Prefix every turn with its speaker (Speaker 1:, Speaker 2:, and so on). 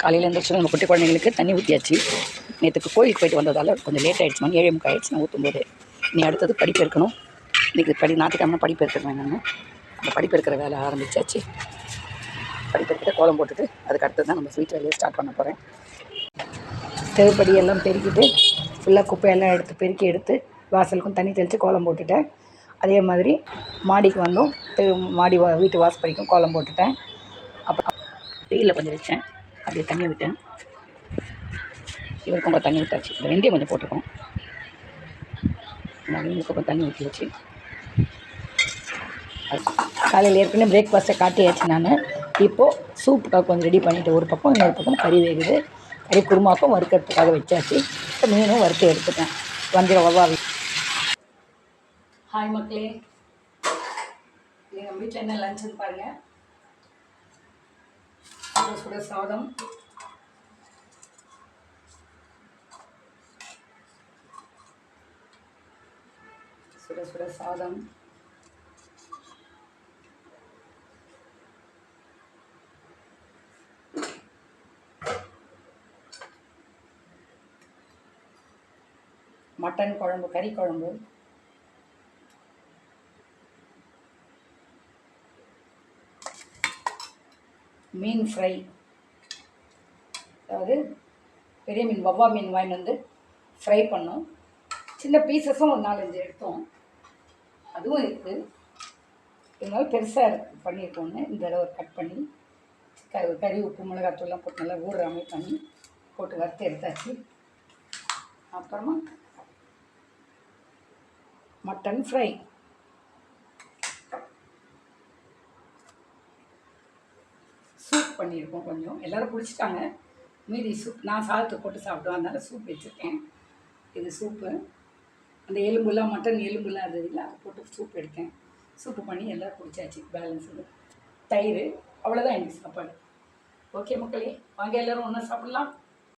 Speaker 1: காலையில் எழுந்திரிச்சு நம்ம குட்டி குழந்தைங்களுக்கு தண்ணி ஊற்றியாச்சு. நேற்றுக்கு கோயிலுக்கு போயிட்டு வந்ததால் கொஞ்சம் லேட் ஆகிடுச்சு. மணி 7:45 ஆகிடுச்சு நான் ஊற்றும்போது. நீ அடுத்தது படிப்பு இருக்கணும். இன்றைக்கி ஞாயிற்றுக்கிழமை படிப்பு இருக்கிறேன் நான். அந்த படிப்பு இருக்கிற வேலை ஆரம்பித்தாச்சு. படிப்பு எடுத்துகிட்டு கோலம் போட்டுட்டு அதுக்கு அடுத்தது தான் நம்ம ஸ்வீட் வேலையை ஸ்டார்ட் பண்ண போகிறேன். செவுப்படி எல்லாம் பெருக்கிட்டு ஃபுல்லாக குப்பையெல்லாம் பெருக்கி எடுத்து வாசலுக்கும் தண்ணி தெளித்து கோலம் போட்டுட்டேன். அதே மாதிரி மாடிக்கு வந்தோம். வீட்டு வாசப்படிக்கும் கோலம் போட்டுட்டேன். அப்புறம் வெயிலில் கொஞ்சம் வச்சேன். அப்படியே தண்ணி விட்டேன். இவருக்கும் கொஞ்சம் தண்ணி விட்டாச்சு. இந்த வெந்தயம் கொஞ்சம் போட்டுக்கோம். இவருக்கு கொஞ்சம் தண்ணி ஊற்றி வச்சு காலையில் ஏற்கனவே பிரேக்ஃபாஸ்ட்டை காட்டியாச்சு நான். இப்போது சூப்புக்காக கொஞ்சம் ரெடி பண்ணிவிட்டு ஒரு பக்கம் இன்னொரு பக்கம் கறி வேகுது. கறி குருமாக்கும் வறுக்கிறதுக்காக வச்சாச்சு. இப்போ மீனும் வறுத்து எடுத்துட்டேன். வஞ்சிரம் வவ்வாவி. ஹாய் மக்களே, எங்கள் வீட்டில் என்ன லஞ்சுன்னு பாருங்கள். சுட சாதம், சுட சாதம், மட்டன் குழம்பு, கறி குழம்பு, மீன் ஃப்ரை. அதாவது பெரிய மீன் வவ்வா மீன் வாங்கி வந்து ஃப்ரை பண்ணோம். சின்ன பீசஸும் ஒரு 4-5 எடுத்தோம். அதுவும் இருக்குது. இருந்தாலும் பெருசாக பண்ணியிருக்கோன்னு இந்த தடவை கட் பண்ணி கறி உப்பு மிளகாத்தூள்லாம் போட்டு நல்லா ஊறுற மாதிரி பண்ணி போட்டு வறுத்து எடுத்தாச்சு. அப்புறமா மட்டன் ஃப்ரை. சூப் பண்ணியிருக்கோம். கொஞ்சம் எல்லோரும் குடிச்சிட்டாங்க. மீதி சூப் நான் சாதத்தை போட்டு சாப்பிட்டோம். அதனால் சூப் வச்சுருக்கேன். இது சூப்பு. அந்த எலும்புலாம் மட்டன் எலும்புலாம் அது இல்லை, அதை போட்டு சூப் எடுத்தேன். சூப்பு பண்ணி எல்லோரும் குடிச்சாச்சு. பேலன்ஸு தயிர். அவ்வளோதான் எனக்கு சாப்பாடு. ஓகே மக்களே, வாங்க எல்லோரும் ஒன்றா சாப்பிட்லாம்.